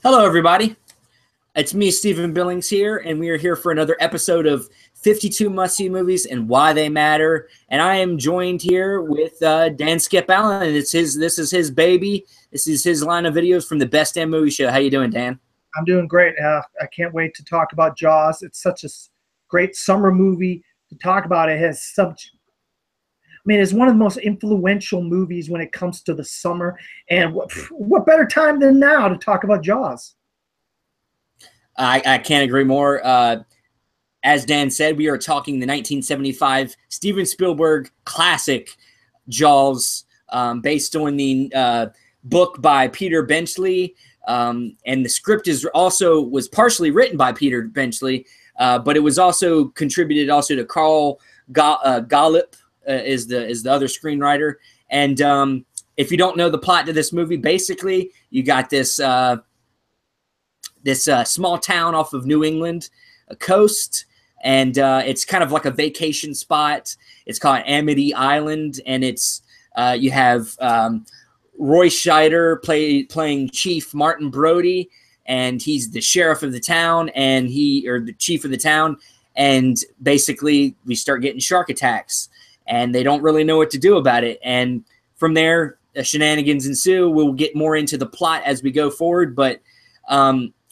Hello, everybody. It's me, Stephen Billings here, and we are here for another episode of 52 Must-See Movies and Why They Matter. And I am joined here with Dan Skip Allen, and this is his baby. This is his line of videos from the Best Damn Movie Show. How you doing, Dan? I'm doing great. I can't wait to talk about Jaws. It's such a great summer movie to talk about. It has such, it's one of the most influential movies when it comes to the summer. And what better time than now to talk about Jaws? I can't agree more. As Dan said, we are talking the 1975 Steven Spielberg classic Jaws, based on the book by Peter Benchley. And the script was partially written by Peter Benchley, but it was also contributed to Carl Gollip, is the other screenwriter. And if you don't know the plot to this movie, basically you got this small town off of New England, a coast, and it's kind of like a vacation spot. It's called Amity Island, and it's you have Roy Scheider playing Chief Martin Brody, and he's the sheriff of the town, or the chief of the town, and basically we start getting shark attacks, and they don't really know what to do about it. And from there, shenanigans ensue. We'll get more into the plot as we go forward, but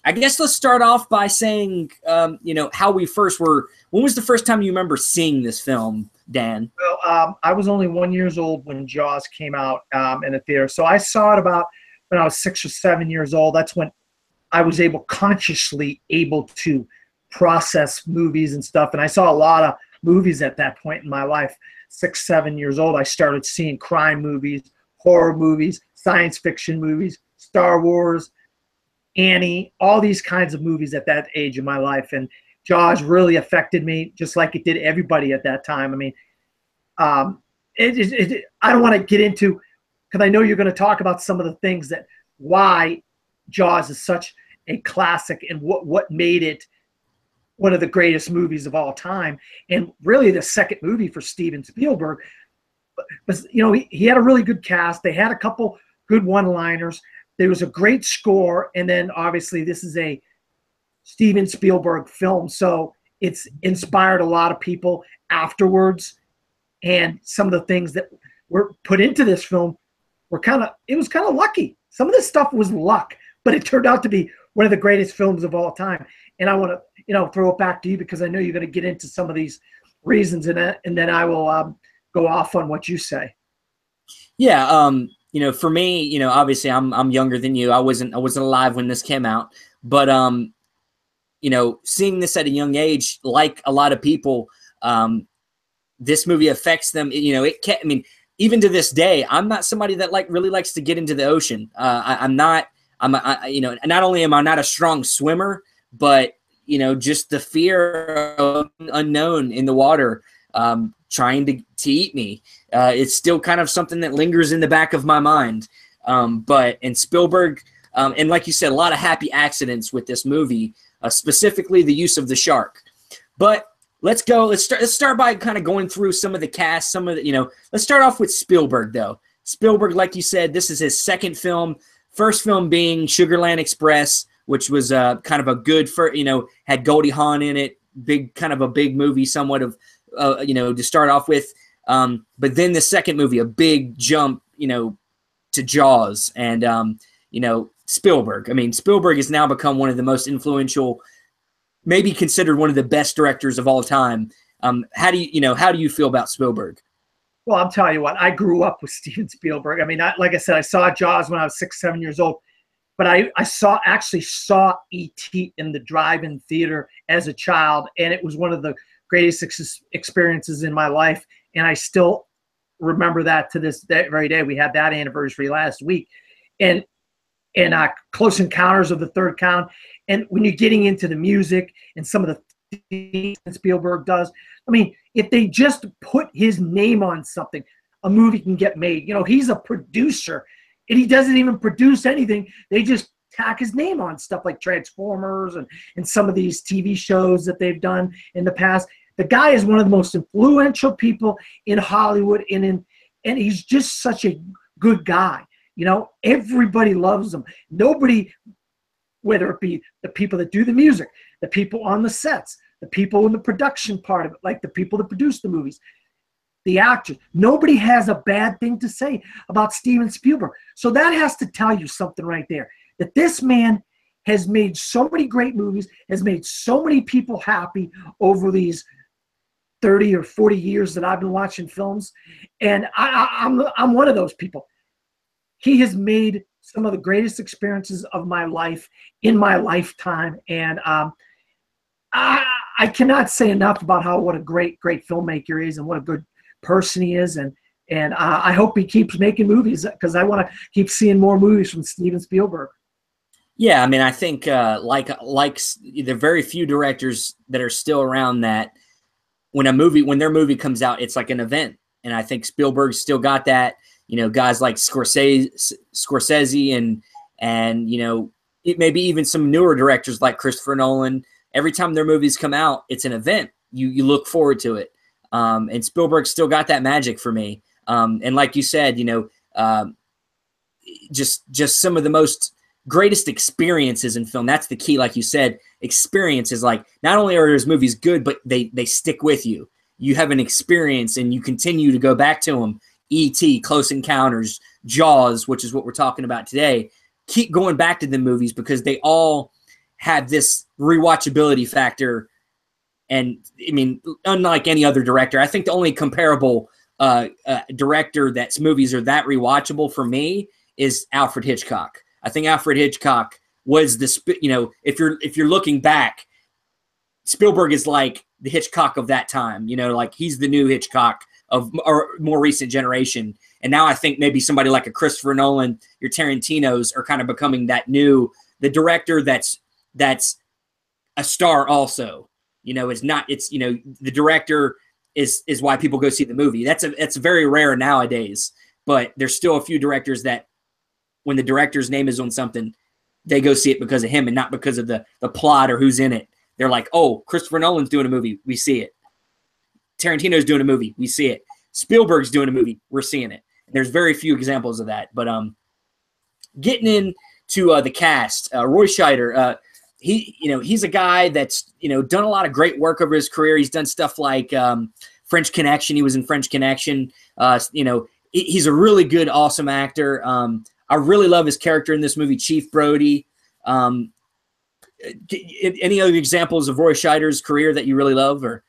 I guess let's start off by saying, how we first were. When was the first time you remember seeing this film, Dan? Well, I was only 1 year old when Jaws came out in the theater. So I saw it about when I was 6 or 7 years old. That's when I was consciously able to process movies and stuff. And I saw a lot of movies at that point in my life. 6, 7 years old, I started seeing crime movies, horror movies, science fiction movies, Star Wars, Annie, all these kinds of movies at that age of my life. And Jaws really affected me just like it did everybody at that time. I don't want to get into, because I know you're going to talk about some of the things that why Jaws is such a classic and what made it one of the greatest movies of all time, and really the second movie for Steven Spielberg. But he had a really good cast. They had a couple good one-liners. There was a great score, and then obviously this is a Steven Spielberg film, so it's inspired a lot of people afterwards. And some of the things that were put into this film were it was kind of lucky. Some of this stuff was luck, but it turned out to be one of the greatest films of all time. And I want to, throw it back to you because I know you're going to get into some of these reasons, and then I will go off on what you say. Yeah. For me, obviously I'm younger than you. I wasn't alive when this came out, but seeing this at a young age, like a lot of people, this movie affects them. It can't. Even to this day, I'm not somebody that really likes to get into the ocean. Not only am I not a strong swimmer, but just the fear of unknown in the water, trying to eat me. It's still kind of something that lingers in the back of my mind. But in Spielberg, and like you said, a lot of happy accidents with this movie, specifically the use of the shark. But let's start by kind of going through some of the cast, let's start off with Spielberg though. Spielberg, like you said, this is his second film. First film being Sugarland Express, which was kind of a good had Goldie Hawn in it, a big movie, somewhat of to start off with. But then the second movie, a big jump, to Jaws, and Spielberg. Spielberg has now become one of the most influential, maybe considered one of the best directors of all time. How do you feel about Spielberg? Well, I'll tell you what, I grew up with Steven Spielberg. Like I said, I saw Jaws when I was 6, 7 years old, but I actually saw E.T. in the drive-in theater as a child, and it was one of the greatest experiences in my life, and I still remember that to this very day. We had that anniversary last week, and Close Encounters of the Third Kind. And when you're getting into the music and some of the things that Spielberg does, if they just put his name on something, a movie can get made. He's a producer, and he doesn't even produce anything. They just tack his name on stuff like Transformers and some of these TV shows that they've done in the past. The guy is one of the most influential people in Hollywood, and he's just such a good guy. Everybody loves him. Nobody whether it be the people that do the music, the people on the sets, the people in the production part of it, like the people that produce the movies, the actors. Nobody has a bad thing to say about Steven Spielberg. So that has to tell you something right there, that this man has made so many great movies, has made so many people happy over these 30 or 40 years that I've been watching films. And I'm one of those people. He has made some of the greatest experiences of my life in my lifetime. And I cannot say enough about what a great filmmaker he is and what a good person he is. And I hope he keeps making movies, because I want to keep seeing more movies from Steven Spielberg. Yeah, I mean, I think like there are very few directors that are still around that when their movie comes out, it's like an event. And I think Spielberg's still got that. You know, guys like Scorsese and you know, maybe even some newer directors like Christopher Nolan. Every time their movies come out, it's an event. You look forward to it. And Spielberg still got that magic for me. And like you said, you know, just some of the most greatest experiences in film. That's the key. Like you said, experiences. Like, not only are his movies good, but they stick with you. You have an experience and you continue to go back to them. E.T., Close Encounters, Jaws, which is what we're talking about today. Keep going back to the movies because they all have this rewatchability factor. And I mean, unlike any other director, I think the only comparable director that's movies are that rewatchable for me is Alfred Hitchcock. I think Alfred Hitchcock was you know, if you're looking back, Spielberg is like the Hitchcock of that time. You know, like he's the new Hitchcock of our more recent generation. And now I think maybe somebody like a Christopher Nolan, your Tarantinos are kind of becoming the director that's a star also. You know, you know, the director is why people go see the movie. It's very rare nowadays, but there's still a few directors that when the director's name is on something, they go see it because of him and not because of the plot or who's in it. They're like, oh, Christopher Nolan's doing a movie, we see it. Tarantino's doing a movie, we see it. Spielberg's doing a movie, we're seeing it. There's very few examples of that. But getting into the cast, Roy Scheider, he's a guy that's, you know, done a lot of great work over his career. He's done stuff like French Connection. He was in French Connection. You know, he's a really good, awesome actor. I really love his character in this movie, Chief Brody. Any other examples of Roy Scheider's career that you really love? Or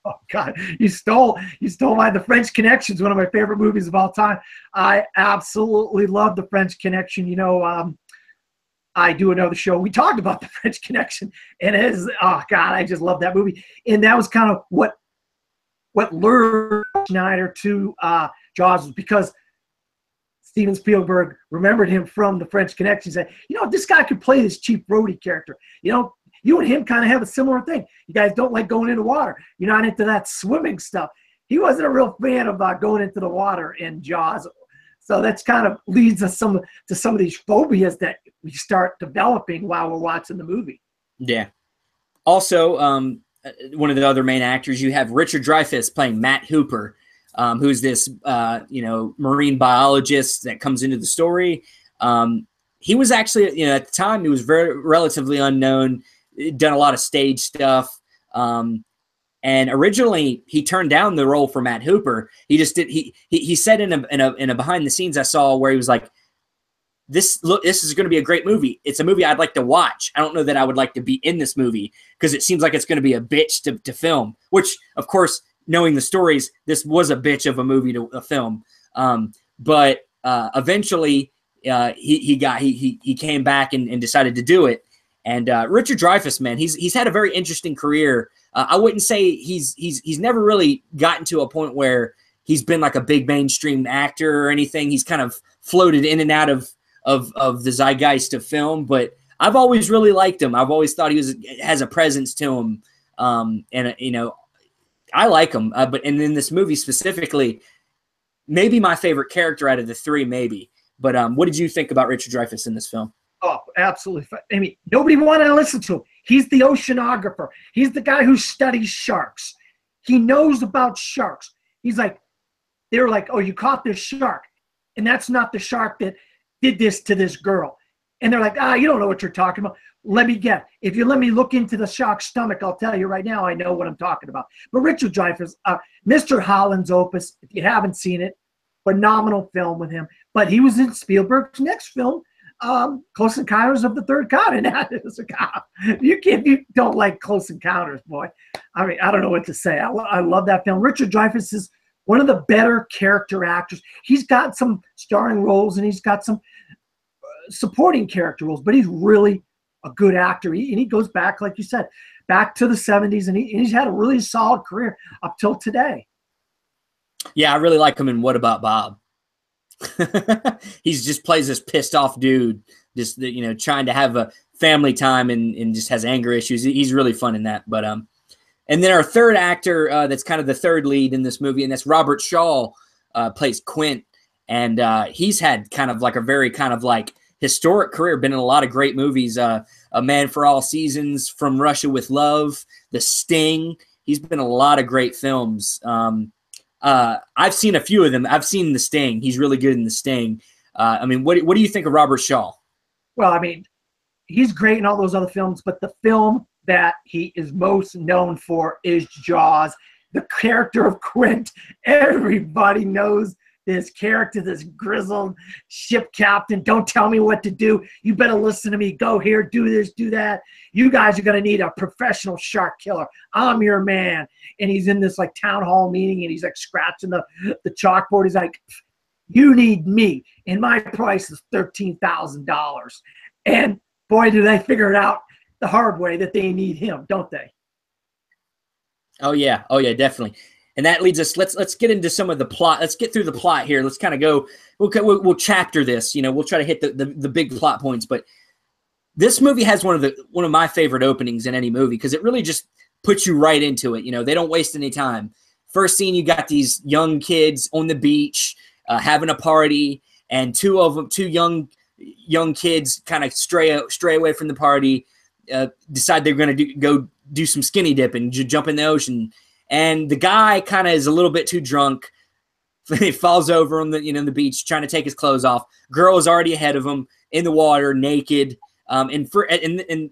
oh God, you stole The French Connection is one of my favorite movies of all time. I absolutely love The French Connection. You know, I do another show. We talked about The French Connection, and it is, oh God, I just love that movie. And that was kind of what lured Schneider to Jaws, was because Steven Spielberg remembered him from The French Connection. He said, you know, this guy could play this Chief Brody character. You know, you and him kind of have a similar thing. You guys don't like going into water. You're not into that swimming stuff. He wasn't a real fan of going into the water in Jaws. So that's kind of leads us to some of these phobias that we start developing while we're watching the movie. Yeah. Also, one of the other main actors, you have Richard Dreyfuss playing Matt Hooper, who's this, you know, marine biologist that comes into the story. He was actually, you know, at the time, he was relatively unknown, done a lot of stage stuff. And originally, he turned down the role for Matt Hooper. He just did. He said in a behind the scenes I saw where he was like, this is going to be a great movie. It's a movie I'd like to watch. I don't know that I would like to be in this movie because it seems like it's going to be a bitch to film. Which, of course, knowing the stories, this was a bitch of a movie to film. But eventually, he came back and decided to do it. And Richard Dreyfuss, man, he's had a very interesting career. I wouldn't say he's never really gotten to a point where he's been like a big mainstream actor or anything. He's kind of floated in and out of the zeitgeist of film, but I've always really liked him. I've always thought has a presence to him. And you know, I like him. But in this movie specifically, maybe my favorite character out of the three, maybe. But what did you think about Richard Dreyfuss in this film? Oh, absolutely. I mean, nobody wanted to listen to him. He's the oceanographer. He's the guy who studies sharks. He knows about sharks. He's like, they were like, oh, you caught this shark. And that's not the shark that did this to this girl. And they're like, you don't know what you're talking about. Let me guess. If you let me look into the shark's stomach, I'll tell you right now, I know what I'm talking about. But Richard Dreyfuss, Mr. Holland's Opus, if you haven't seen it, phenomenal film with him. But he was in Spielberg's next film, Close Encounters of the Third Kind. If you don't like Close Encounters, boy, I mean, I don't know what to say. I love that film. Richard Dreyfuss is one of the better character actors. He's got some starring roles and he's got some supporting character roles, but he's really a good actor. And he goes back, like you said, back to the 70s, and he's had a really solid career up till today. Yeah, I really like him in What About Bob? He's just plays this pissed off dude, just, you know, trying to have a family time and just has anger issues. He's really fun in that. But and then our third actor that's kind of the third lead in this movie, and that's Robert Shaw, plays Quint. And he's had kind of like a very kind of like historic career, been in a lot of great movies. A Man for All Seasons, From Russia with Love, The Sting. He's been in a lot of great films. I've seen a few of them. I've seen The Sting. He's really good in The Sting. I mean, what do you think of Robert Shaw? Well, I mean, he's great in all those other films, but the film that he is most known for is Jaws. The character of Quint. Everybody knows this character, this grizzled ship captain. Don't tell me what to do. You better listen to me. Go here, do this, do that. You guys are going to need a professional shark killer. I'm your man. And he's in this like town hall meeting, and he's like scratching the chalkboard. He's like, you need me. And my price is $13,000. And boy, do they figure it out the hard way that they need him, don't they? Oh yeah, definitely. And that leads us. Let's get into some of the plot. Let's get through the plot here. Let's kind of go. We'll chapter this. You know, we'll try to hit the big plot points. But this movie has one of my favorite openings in any movie, because it really just puts you right into it. You know, they don't waste any time. First scene, you got these young kids on the beach having a party, and two young kids kind of stray away from the party, decide they're going to go do some skinny dipping, jump in the ocean. And the guy kind of is a little bit too drunk. He falls over on the beach trying to take his clothes off. Girl is already ahead of him in the water, naked. And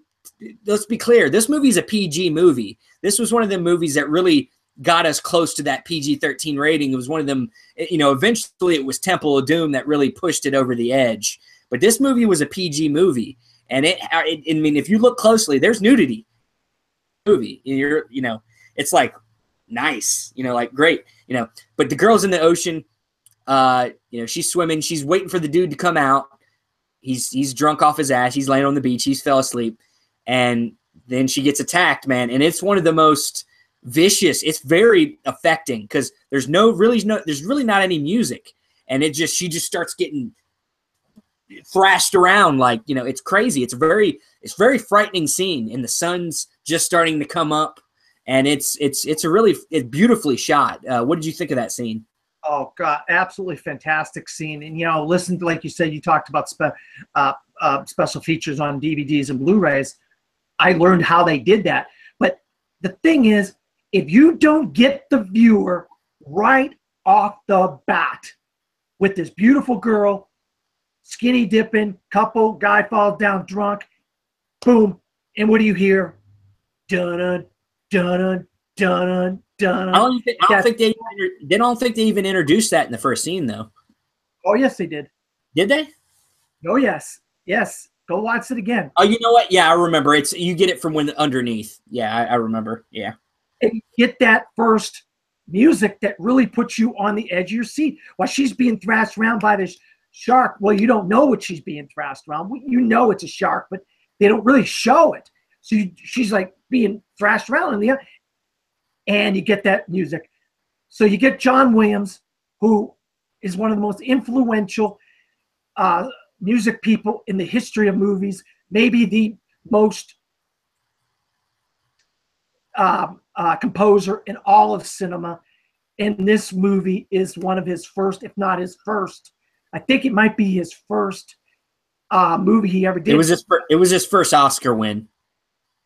let's be clear, this movie is a PG movie. This was one of the movies that really got us close to that PG-13 rating. It was one of them, you know, eventually it was Temple of Doom that really pushed it over the edge. But this movie was a PG movie. And I mean, if you look closely, there's nudity. Movie, it's like, nice, like great, but the girl's in the ocean, she's swimming, she's waiting for the dude to come out. He's drunk off his ass, he's laying on the beach, he's fell asleep, and then she gets attacked, man. And it's one of the most vicious, it's very affecting, because there's really not any music, and she just starts getting thrashed around, like, it's crazy. It's very frightening scene, and the sun's just starting to come up. And it's beautifully shot. What did you think of that scene? Oh God, absolutely fantastic scene. And listen, like you said, you talked about special features on DVDs and Blu-rays. I learned how they did that. But the thing is, if you don't get the viewer right off the bat with this beautiful girl, skinny dipping, guy falls down drunk, boom, and what do you hear? Dun dun dun dun. I don't think they even introduced that in the first scene, though. Oh yes, they did. Did they? Oh yes, yes. Go watch it again. Oh, you know what? Yeah, I remember. You get it from underneath. Yeah, I remember. Yeah. And you get that first music that really puts you on the edge of your seat while she's being thrashed around by this shark. Well, you don't know what she's being thrashed around. You know it's a shark, but they don't really show it. So she's like being thrashed around in the air, and you get that music. So you get John Williams, who is one of the most influential music people in the history of movies, maybe the most composer in all of cinema. And this movie is one of his first, if not his first. I think it might be his first movie he ever did. It was his first Oscar win.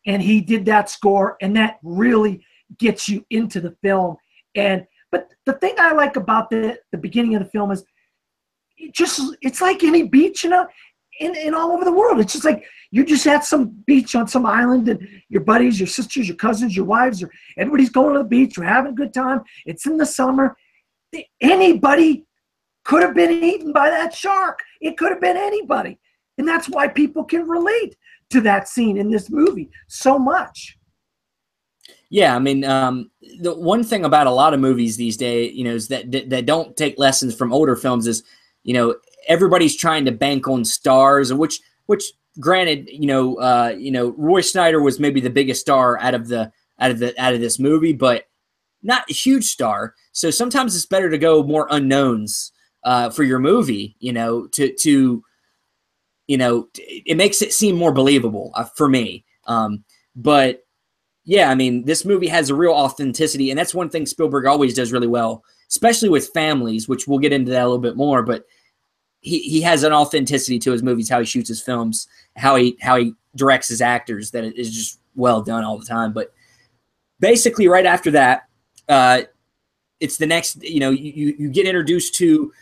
And he did that score, and that really gets you into the film. But the thing I like about the beginning of the film is it's like any beach, in all over the world. It's just like you just at some beach on some island, and your buddies, your sisters, your cousins, your wives, or everybody's going to the beach. We're having a good time. It's in the summer. Anybody could have been eaten by that shark. It could have been anybody. And that's why people can relate to that scene in this movie so much. Yeah, I mean, the one thing about a lot of movies these days, is that don't take lessons from older films is, everybody's trying to bank on stars, which granted, Roy Schneider was maybe the biggest star out of this movie, but not a huge star. So sometimes it's better to go more unknowns for your movie, it makes it seem more believable for me. But yeah, I mean, this movie has a real authenticity, and that's one thing Spielberg always does really well, especially with families, which we'll get into that a little bit more. But he has an authenticity to his movies, how he shoots his films, how he directs his actors, that is just well done all the time. But basically, right after that, it's the next. You get introduced to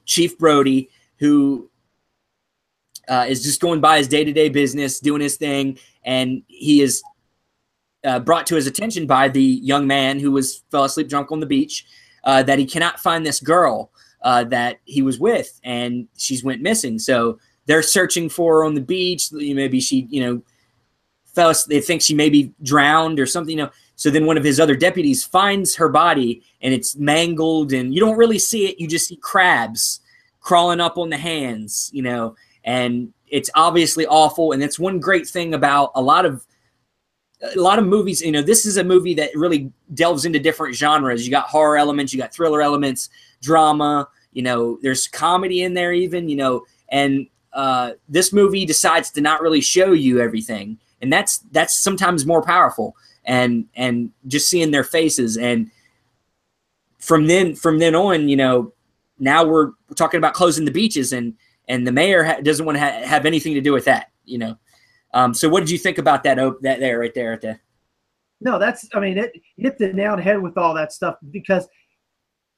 Chief Brody, who is just going by his day-to-day business, doing his thing, and he is brought to his attention by the young man who fell asleep drunk on the beach, that he cannot find this girl that he was with, and she's went missing. So they're searching for her on the beach. Maybe she, they think she maybe drowned or something, So then one of his other deputies finds her body, and it's mangled, and you don't really see it. You just see crabs crawling up on the hands, and it's obviously awful. And that's one great thing about a lot of movies. This is a movie that really delves into different genres. You got horror elements, you got thriller elements, drama, there's comedy in there even, and this movie decides to not really show you everything. And that's sometimes more powerful, and just seeing their faces. And from then on, now we're talking about closing the beaches, and the mayor doesn't want to have anything to do with that, So what did you think about that right there? No, it hit the nail on the head with all that stuff, because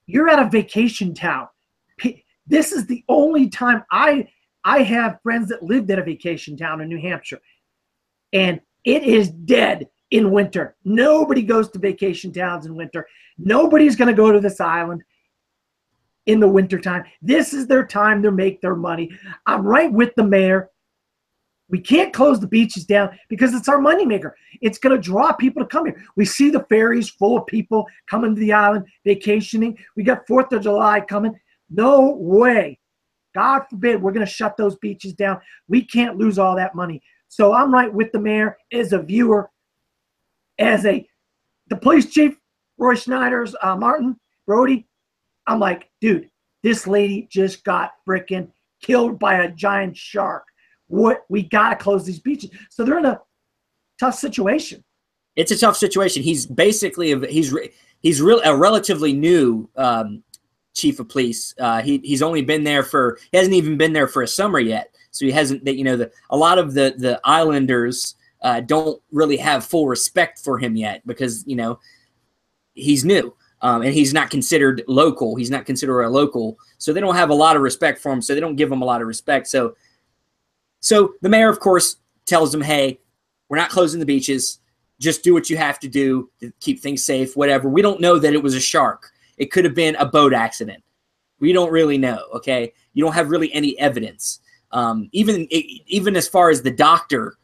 you're at a vacation town. This is the only time I have friends that lived at a vacation town in New Hampshire, and it is dead in winter. Nobody goes to vacation towns in winter. Nobody's going to go to this island in the wintertime. This is their time to make their money. I'm right with the mayor. We can't close the beaches down because it's our moneymaker. It's going to draw people to come here. We see the ferries full of people coming to the island, vacationing. We got 4th of July coming. No way. God forbid we're going to shut those beaches down. We can't lose all that money. So I'm right with the mayor as a viewer, as the police chief, Roy Schneider's Martin Brody. I'm like, dude, this lady just got freaking killed by a giant shark. We got to close these beaches. So they're in a tough situation. It's a tough situation. He's basically he's really a relatively new chief of police. He's only been there he hasn't even been there for a summer yet. So he hasn't. A lot of the islanders don't really have full respect for him yet, because he's new, and he's not considered local. He's not considered a local, so they don't have a lot of respect for him. So they don't give him a lot of respect. So the mayor, of course, tells them, hey, we're not closing the beaches. Just do what you have to do to keep things safe, whatever. We don't know that it was a shark. It could have been a boat accident. We don't really know, okay? You don't have really any evidence. Even as far as the doctor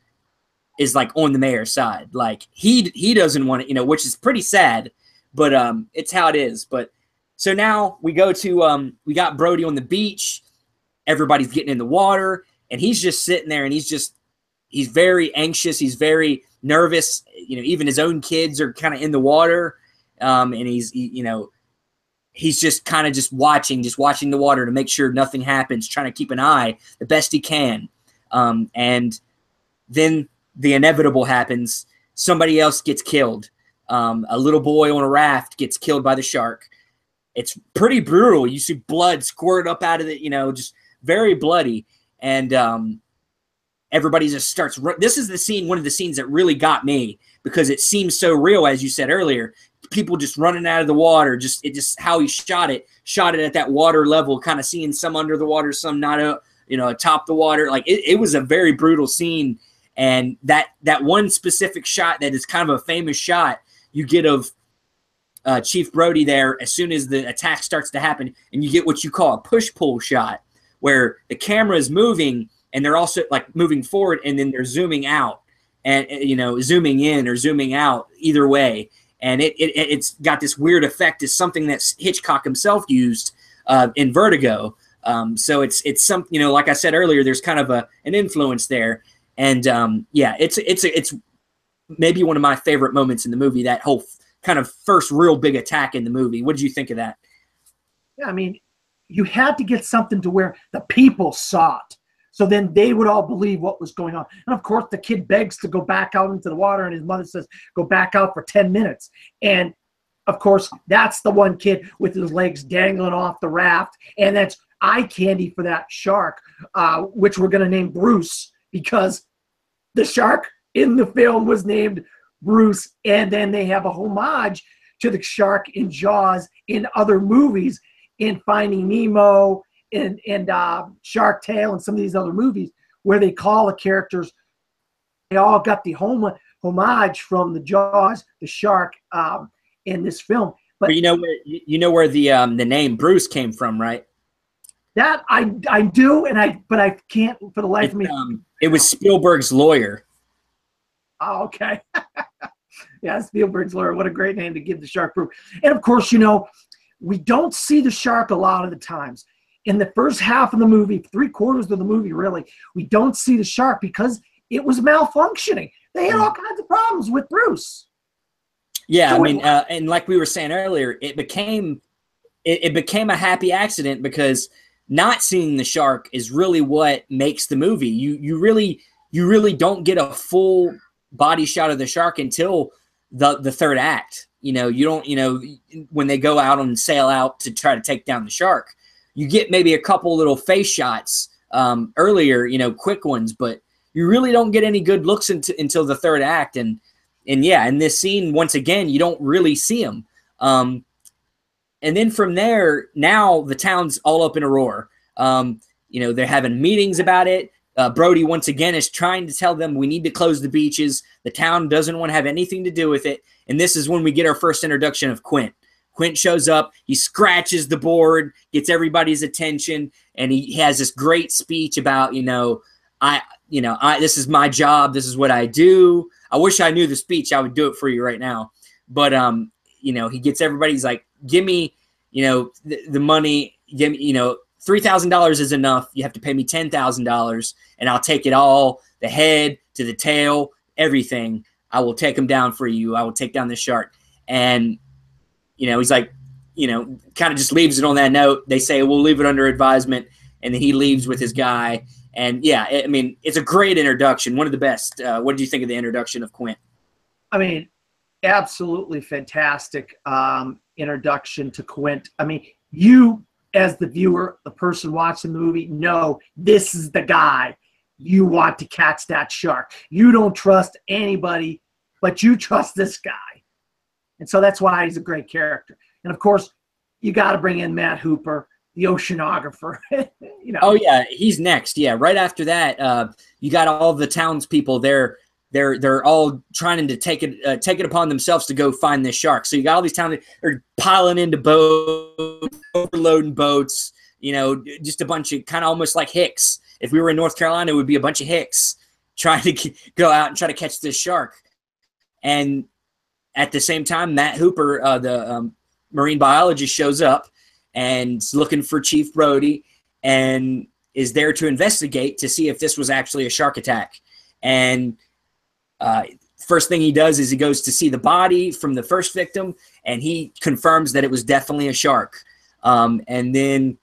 is like on the mayor's side. Like he doesn't want it, which is pretty sad, but it's how it is. But so now we go to we got Brody on the beach. Everybody's getting in the water, and he's just sitting there, and he's very anxious. He's very nervous. Even his own kids are kind of in the water, and he's just kind of just watching the water to make sure nothing happens, trying to keep an eye the best he can. And then the inevitable happens. Somebody else gets killed. A little boy on a raft gets killed by the shark. It's pretty brutal. You see blood squirt up out of it, just very bloody. And everybody just starts. This is the scene, one of the scenes that really got me, because it seems so real, as you said earlier. People just running out of the water, just how he shot it at that water level, kind of seeing some under the water, some not atop the water. Like it was a very brutal scene. And that one specific shot that is kind of a famous shot you get of Chief Brody there as soon as the attack starts to happen, and you get what you call a push-pull shot, where the camera is moving and they're also like moving forward, and then they're zooming out and zooming in or zooming out, either way. And it's got this weird effect. It's something that Hitchcock himself used in Vertigo. So it's some, like I said earlier, there's kind of an influence there. And it's maybe one of my favorite moments in the movie, that whole kind of first real big attack in the movie. What did you think of that? Yeah, I mean, you had to get something to where the people saw it, so then they would all believe what was going on. And of course, the kid begs to go back out into the water, and his mother says, go back out for 10 minutes. And of course, that's the one kid with his legs dangling off the raft. And that's eye candy for that shark, which we're going to name Bruce, because the shark in the film was named Bruce. And then they have a homage to the shark in Jaws in other movies, in Finding Nemo, and Shark Tale, and some of these other movies, where they call the characters, they all got the homage from the Jaws, the shark, in this film. But you know where the name Bruce came from, right? That I do, but I can't for the life of me. It was Spielberg's lawyer. Oh, okay. Yeah, Spielberg's lawyer. What a great name to give the shark, Bruce. And of course, we don't see the shark a lot of the times. In the first half of the movie, 3/4 of the movie, really, we don't see the shark because it was malfunctioning. They had all kinds of problems with Bruce. Yeah, so I mean, and like we were saying earlier, it became a happy accident, because not seeing the shark is really what makes the movie. You really don't get a full body shot of the shark until the third act. You don't, when they go out and sail out to try to take down the shark, you get maybe a couple little face shots earlier, quick ones, but you really don't get any good looks until the third act. And yeah, in this scene, once again, you don't really see them. And then from there, now the town's all up in a roar. They're having meetings about it. Brody, once again, is trying to tell them we need to close the beaches. The town doesn't want to have anything to do with it. And this is when we get our first introduction of Quint. Quint shows up. He scratches the board, gets everybody's attention, and he has this great speech about, this is my job. This is what I do. I wish I knew the speech. I would do it for you right now. But, he gets everybody. He's like, give me, the money. Give me, $3,000 is enough. You have to pay me $10,000, and I'll take it all, the head to the tail, everything. I will take them down for you. I will take down the shark. And, he's like, kind of just leaves it on that note. They say, we'll leave it under advisement. And then he leaves with his guy. And yeah, I mean, it's a great introduction. One of the best. What did you think of the introduction of Quint? I mean, absolutely fantastic introduction to Quint. I mean, you, as the viewer, the person watching the movie, know this is the guy you want to catch that shark. You don't trust anybody, but you trust this guy. And so that's why he's a great character. And of course, you got to bring in Matt Hooper, the oceanographer. Oh yeah, he's next. Yeah, right after that, you got all the townspeople there. They're all trying to take it upon themselves to go find this shark. So you got all these towns, they're piling into boats, overloading boats. Just a bunch of kind of almost like hicks. If we were in North Carolina, it would be a bunch of hicks trying to go out and try to catch this shark. And at the same time, Matt Hooper, the marine biologist, shows up and is looking for Chief Brody and is there to investigate to see if this was actually a shark attack. And first thing he does is he goes to see the body from the first victim, and he confirms that it was definitely a shark. And then,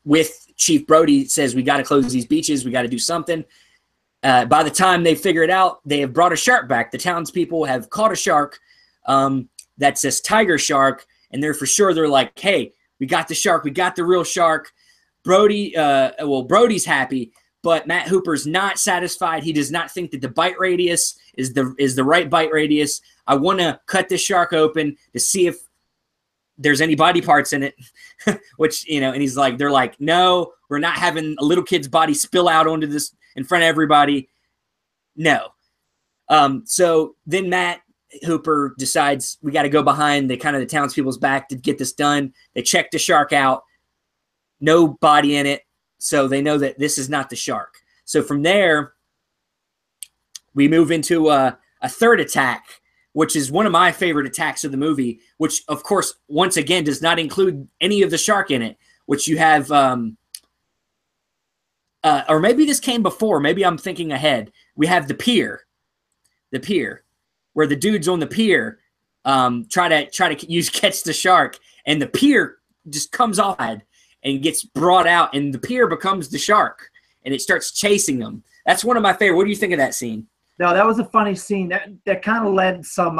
with Chief Brody says, we got to close these beaches. We got to do something. By the time they figure it out, they have brought a shark back. The townspeople have caught a shark that's this tiger shark, and they're like, hey, we got the shark. We got the real shark. Brody's happy, but Matt Hooper's not satisfied. He does not think that the bite radius is the right bite radius. I want to cut this shark open to see if there's any body parts in it, which, you know, and he's like, they're like, no, we're not having a little kid's body spill out onto this in front of everybody. No. So then Matt Hooper decides we got to go behind the townspeople's back to get this done. They check the shark out, no body in it. So they know that this is not the shark. So from there, we move into a third attack, which is one of my favorite attacks of the movie, which, of course, once again, does not include any of the shark in it, which you have, or maybe this came before. Maybe I'm thinking ahead. We have the pier, where the dudes on the pier try to catch the shark, and the pier just comes off and gets brought out, and the pier becomes the shark, and it starts chasing them. That's one of my favorite. What do you think of that scene? No, that was a funny scene. That kind of led some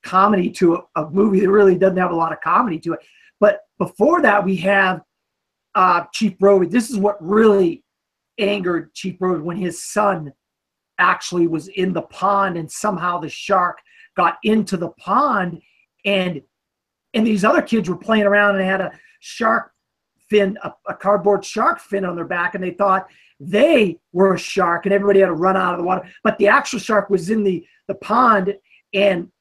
comedy to a movie that really doesn't have a lot of comedy to it. But before that, we have Chief Brody. This is what really angered Chief Brody, when his son actually was in the pond, and somehow the shark got into the pond, and these other kids were playing around and had a shark fin, a cardboard shark fin on their back, and they thought they were a shark, and everybody had to run out of the water. But the actual shark was in the pond, and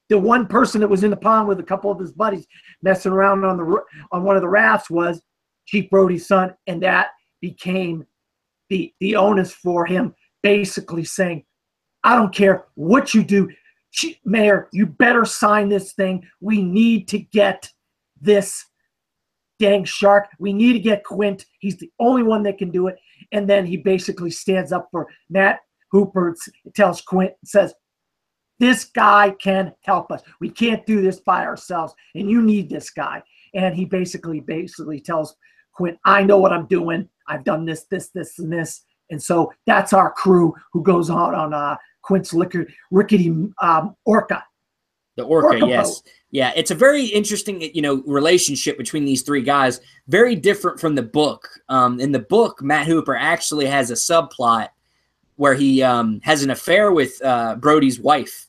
the one person that was in the pond with a couple of his buddies messing around on one of the rafts was Chief Brody's son, and that became the onus for him, basically saying, I don't care what you do, Mayor, you better sign this thing. We need to get this dang shark. We need to get Quint. He's the only one that can do it. And then he basically stands up for Matt Hooper, tells Quint, says, this guy can help us. We can't do this by ourselves, and you need this guy. And he basically tells Quint, I know what I'm doing. I've done this, and this. And so that's our crew who goes out on Quint's rickety orca. The orca, yes. Boat. Yeah, it's a very interesting, relationship between these three guys. Very different from the book. In the book, Matt Hooper actually has a subplot where he has an affair with Brody's wife,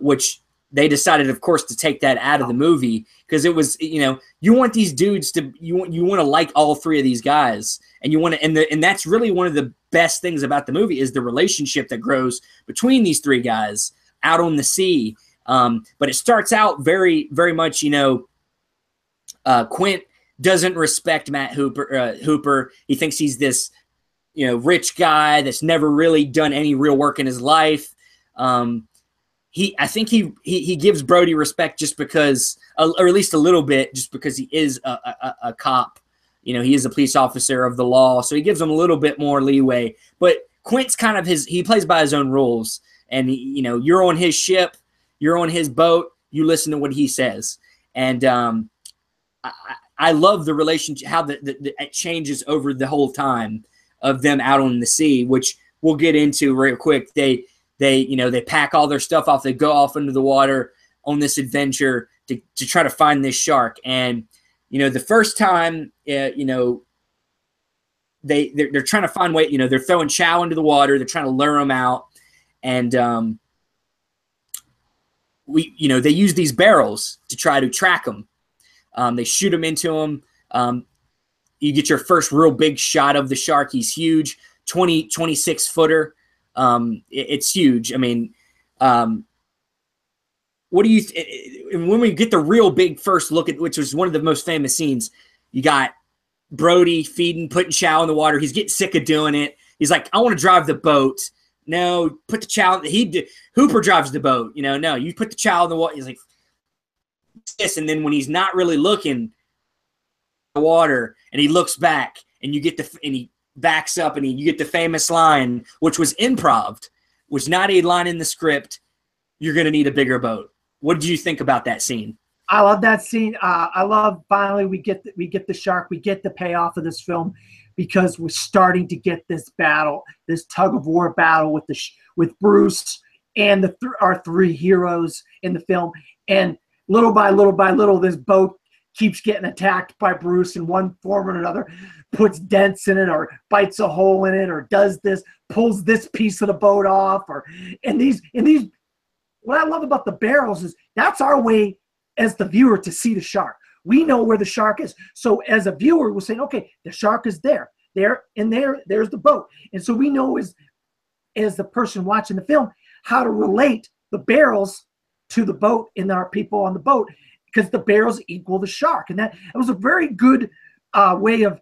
which they decided, of course, to take that out of the movie because it was, you want these dudes to, you want to like all three of these guys, and you want to, and that's really one of the best things about the movie is the relationship that grows between these three guys out on the sea. But it starts out very, very much, Quint doesn't respect Matt Hooper. He thinks he's this, rich guy that's never really done any real work in his life. I think he gives Brody respect just because, or at least a little bit, just because he is a cop. He is a police officer of the law, so he gives him a little bit more leeway. But Quint's kind of he plays by his own rules, and you're on his ship. You're on his boat. You listen to what he says. And I love the relationship, how it changes over the whole time of them out on the sea, which we'll get into real quick. They pack all their stuff off. They go off into the water on this adventure to try to find this shark. And, the first time, they're trying to find way, they're throwing chow into the water. They're trying to lure them out. And, they use these barrels to try to track them. They shoot them into them. You get your first real big shot of the shark. He's huge, 26 footer. It's huge. I mean, what do you, when we get the real big first look at, which was one of the most famous scenes, you got Brody putting chow in the water. He's getting sick of doing it. He's like, I want to drive the boat. No, put the chow. Hooper drives the boat. No, you put the chow in the water. He's like, this. And then when he's not really looking the water and he looks back and he backs up and you get the famous line, which was improv, was not a line in the script. You're going to need a bigger boat. What did you think about that scene? I love that scene. I love finally we get the shark. We get the payoff of this film because we're starting to get this battle, this tug of war battle with Bruce and our three heroes in the film. And little by little, this boat keeps getting attacked by Bruce in one form or another, puts dents in it or bites a hole in it or does this, pulls this piece of the boat off. What I love about the barrels is that's our way as the viewer to see the shark. We know where the shark is. So as a viewer, we're saying, okay, the shark is there, and there's the boat. And so we know as the person watching the film how to relate the barrels to the boat and our people on the boat, because the barrels equal the shark. And that it was a very good way of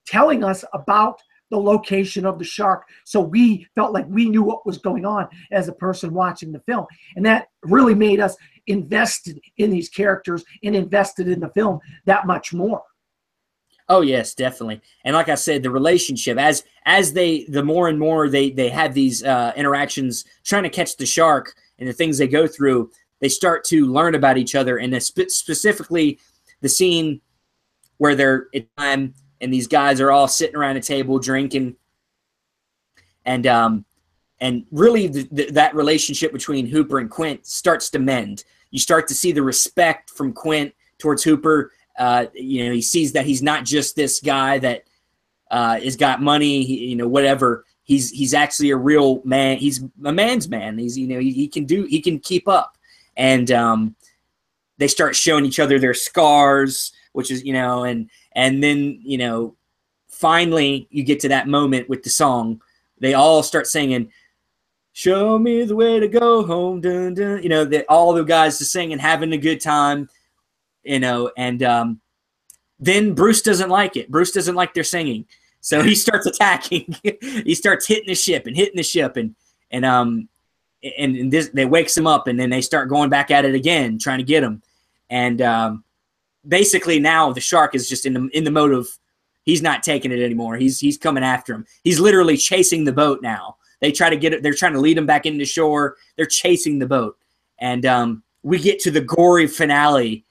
telling us about the location of the shark, so we felt like we knew what was going on as a person watching the film. And that really made us invested in these characters and invested in the film that much more. Oh yes, definitely. And like I said, the relationship as the more and more they have these interactions trying to catch the shark and the things they go through, they start to learn about each other. And specifically the scene where they're at time and these guys are all sitting around a table drinking, and really that relationship between Hooper and Quint starts to mend. You start to see the respect from Quint towards Hooper. He sees that he's not just this guy that has got money, whatever. He's actually a real man. He's a man's man. He can keep up. And they start showing each other their scars, which is, and then, finally you get to that moment with the song. They all start singing, "Show me the way to go home." Dun, dun. All the guys are singing, having a good time, and then Bruce doesn't like it. Bruce doesn't like their singing. So he starts attacking. He starts hitting the ship, and this, they wakes him up, and then they start going back at it again, trying to get him. And basically now the shark is just in the mode of he's not taking it anymore. He's coming after him. He's literally chasing the boat now. They try to get it. They're trying to lead him back into shore. They're chasing the boat, and we get to the gory finale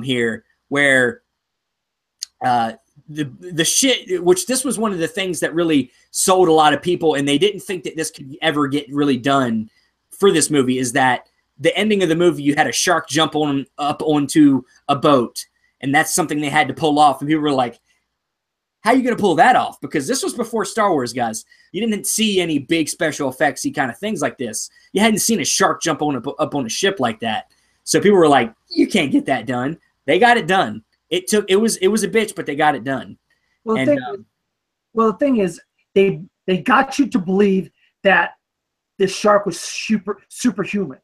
here, where the shit, which this was one of the things that really sold a lot of people, and they didn't think that this could ever get really done for this movie, is that the ending of the movie, you had a shark jump up onto a boat, and that's something they had to pull off. And people were like, how are you going to pull that off? Because this was before Star Wars, guys. You didn't see any big special effects-y kind of things like this. You hadn't seen a shark jump up on a ship like that. So people were like, you can't get that done. They got it done. It was a bitch, but they got it done. Well, the thing is, they got you to believe that this shark was superhuman.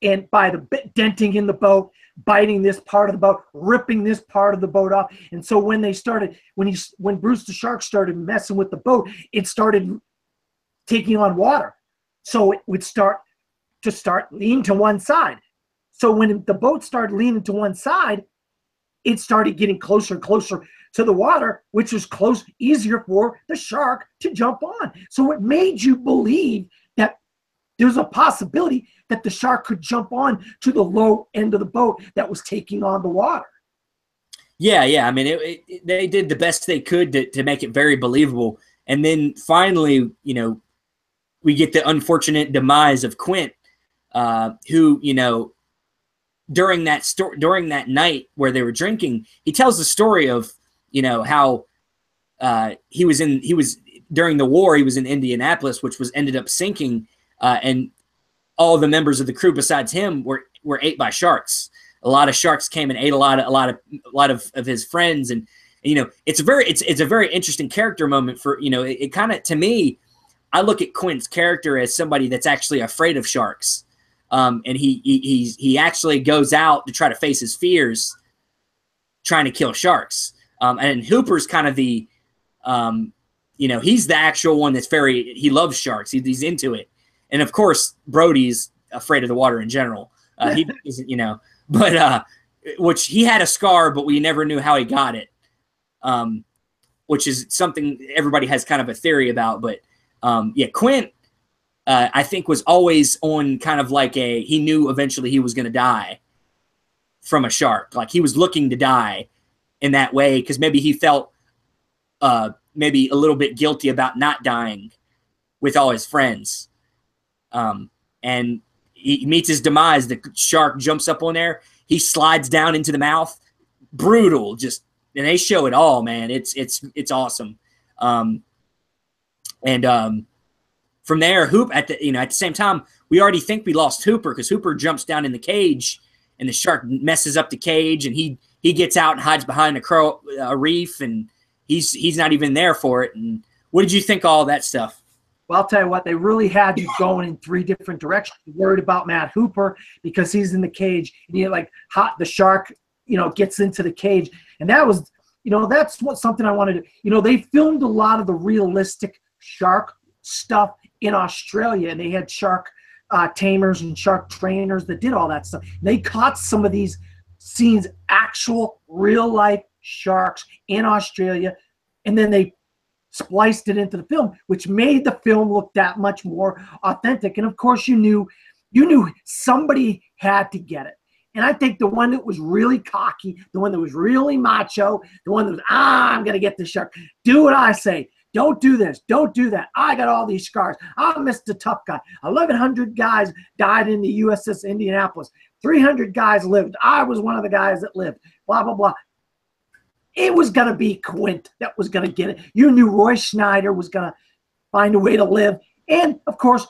And by the denting in the boat, biting this part of the boat, ripping this part of the boat off. And so when Bruce the shark started messing with the boat, it started taking on water. So it would start leaning to one side. So when the boat started leaning to one side, it started getting closer and closer to the water, which was easier for the shark to jump on. So it made you believe that there's a possibility that the shark could jump on to the low end of the boat that was taking on the water. Yeah. I mean, they did the best they could to make it very believable. And then finally, we get the unfortunate demise of Quint, who, during that night where they were drinking, he tells the story of, how he was during the war, he was in Indianapolis, which ended up sinking, and all the members of the crew besides him were ate by sharks. A lot of sharks came and ate a lot of his friends, and it's a very interesting character moment for it kind of, to me, I look at Quint's character as somebody that's actually afraid of sharks, and he actually goes out to try to face his fears, trying to kill sharks. And Hooper's kind of the he's the actual one that's he loves sharks. He's into it. And of course, Brody's afraid of the water in general. He isn't, but which he had a scar, but we never knew how he got it, which is something everybody has kind of a theory about. But Quint, I think, was always on kind of like he knew eventually he was going to die from a shark. Like he was looking to die in that way because maybe he felt maybe a little bit guilty about not dying with all his friends. And he meets his demise. The shark jumps up on there. He slides down into the mouth. Brutal. And they show it all, man. It's awesome. From there, at the same time, we already think we lost Hooper because Hooper jumps down in the cage and the shark messes up the cage, and he gets out and hides behind a reef, and he's not even there for it. And what did you think of all that stuff? Well, I'll tell you what, they really had you going in 3 different directions. You're worried about Matt Hooper because he's in the cage, and you're like, the shark, gets into the cage. And that was, that's something I wanted to, they filmed a lot of the realistic shark stuff in Australia, and they had shark tamers and shark trainers that did all that stuff. They caught some of these scenes, actual real life sharks in Australia, and then they spliced it into the film, which made the film look that much more authentic. And of course, you knew somebody had to get it. And I think the one that was really cocky, the one that was really macho, the one that was, I'm going to get the shark. Do what I say. Don't do this. Don't do that. I got all these scars. I'm Mr. Tough Guy. 1,100 guys died in the USS Indianapolis. 300 guys lived. I was one of the guys that lived. Blah, blah, blah. It was going to be Quint that was going to get it. You knew Roy Schneider was going to find a way to live. And, of course,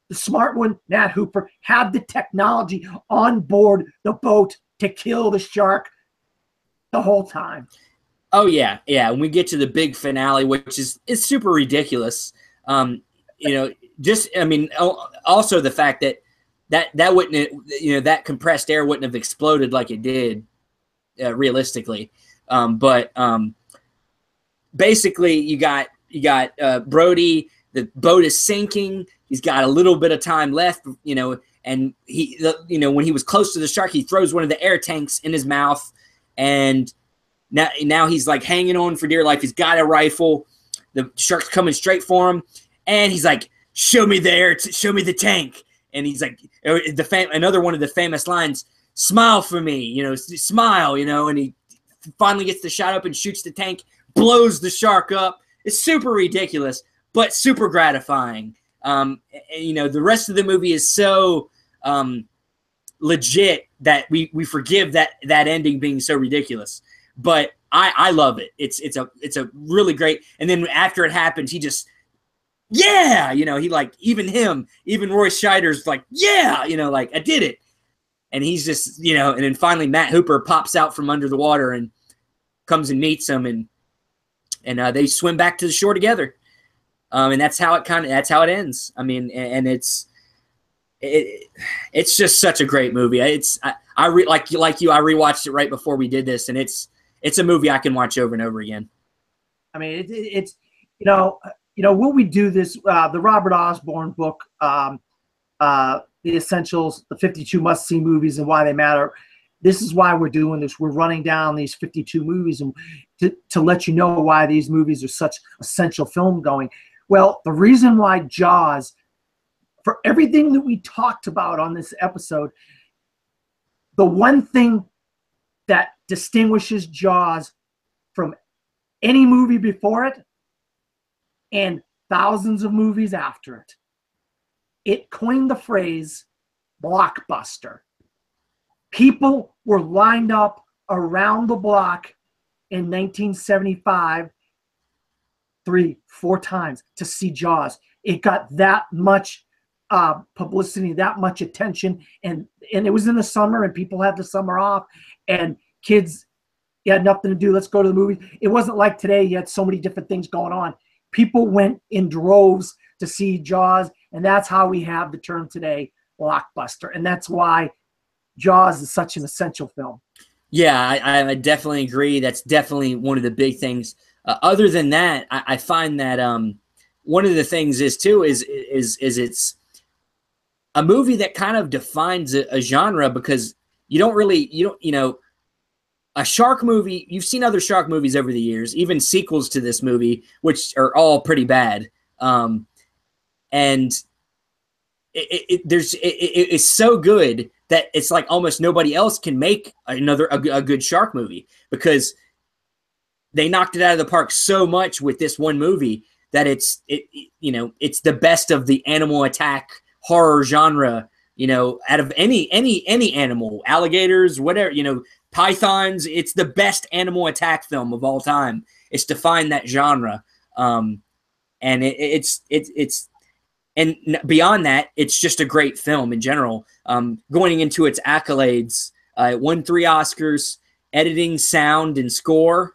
the smart one, Matt Hooper, had the technology on board the boat to kill the shark the whole time. Oh, yeah. Yeah. And we get to the big finale, which is super ridiculous. Also the fact that wouldn't, that compressed air wouldn't have exploded like it did realistically. Basically you got Brody, the boat is sinking. He's got a little bit of time left, and when he was close to the shark, he throws one of the air tanks in his mouth, and now he's like hanging on for dear life. He's got a rifle. The shark's coming straight for him, and he's like, show me the tank. And he's like, another one of the famous lines, smile for me, smile, and he finally gets the shot up and shoots the tank, blows the shark up. It's super ridiculous, but super gratifying. The rest of the movie is so legit that we forgive that ending being so ridiculous. But I love it. It's a really great. And then after it happens, he just, he like, even Roy Scheider's like, like, I did it. And he's just, and then finally Matt Hooper pops out from under the water and comes and meets him, and they swim back to the shore together. And that's how it ends. I mean, and it's just such a great movie. I rewatched it right before we did this, and it's a movie I can watch over and over again. I mean, it's when we do this, the Robert Osborne book, The Essentials, the 52 must-see movies and why they matter. This is why we're doing this. We're running down these 52 movies and to let you know why these movies are such essential film going. Well, the reason why Jaws, for everything that we talked about on this episode, the one thing that distinguishes Jaws from any movie before it and thousands of movies after it, it coined the phrase blockbuster. People were lined up around the block in 1975 3-4 times to see Jaws. It got that much publicity, that much attention, and it was in the summer, and people had the summer off, and kids, you had nothing to do. Let's go to the movies. It wasn't like today. You had so many different things going on. People went in droves to see Jaws, and that's how we have the term today, blockbuster, and that's why Jaws is such an essential film. Yeah, I definitely agree. That's definitely one of the big things. Other than that, I find that one of the things is it's a movie that kind of defines a genre, because a shark movie, you've seen other shark movies over the years, even sequels to this movie, which are all pretty bad. And it's so good that it's like almost nobody else can make a good shark movie, because they knocked it out of the park so much with this one movie that it's the best of the animal attack horror genre, out of any animal, alligators, whatever, pythons. It's the best animal attack film of all time. It's defined that genre. And it's and beyond that, it's just a great film in general. Going into its accolades, It won 3 Oscars, editing, sound, and score.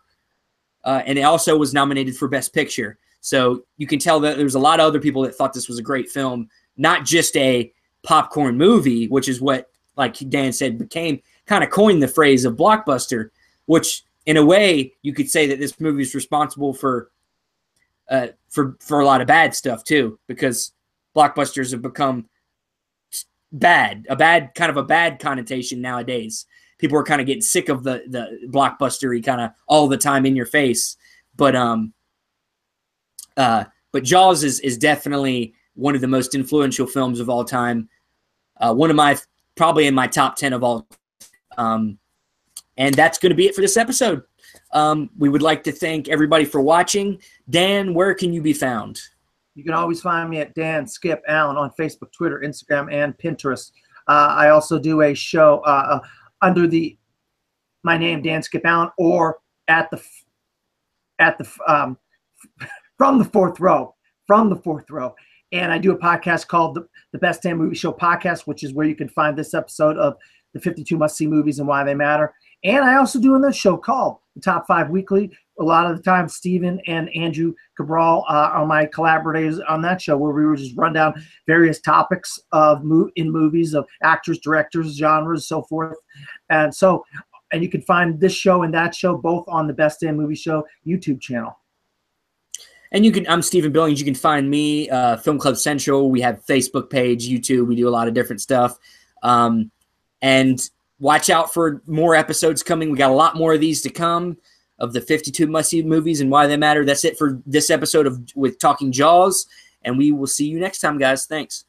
And it also was nominated for Best Picture. So you can tell that there's a lot of other people that thought this was a great film, not just a popcorn movie, which is what, like Dan said, became kind of coined the phrase of blockbuster, which in a way you could say that this movie is responsible for a lot of bad stuff too, because blockbusters have become bad, a bad connotation nowadays. People are kind of getting sick of the blockbustery kind of all the time in your face. But Jaws is definitely one of the most influential films of all time. One of my, probably in my top 10 of all. And that's going to be it for this episode. We would like to thank everybody for watching. Dan, where can you be found? You can always find me at Dan Skip Allen on Facebook, Twitter, Instagram, and Pinterest. I also do a show under my name, Dan Skip Allen, or from the fourth row. And I do a podcast called the Best Damn Movie Show Podcast, which is where you can find this episode of the 52 Must-See Movies and Why They Matter. And I also do another show called the Top 5 Weekly. A lot of the time, Steven and Andrew Cabral are my collaborators on that show, where we would just run down various topics in movies, of actors, directors, genres, so forth. And you can find this show and that show both on the Best Damn Movie Show YouTube channel. And I'm Stephen Billings. You can find me, Film Club Central. We have Facebook page, YouTube. We do a lot of different stuff. And watch out for more episodes coming. We got a lot more of these to come, of the 52 Must-See Movies and Why They Matter. That's it for this episode with Talking Jaws. And we will see you next time, guys. Thanks.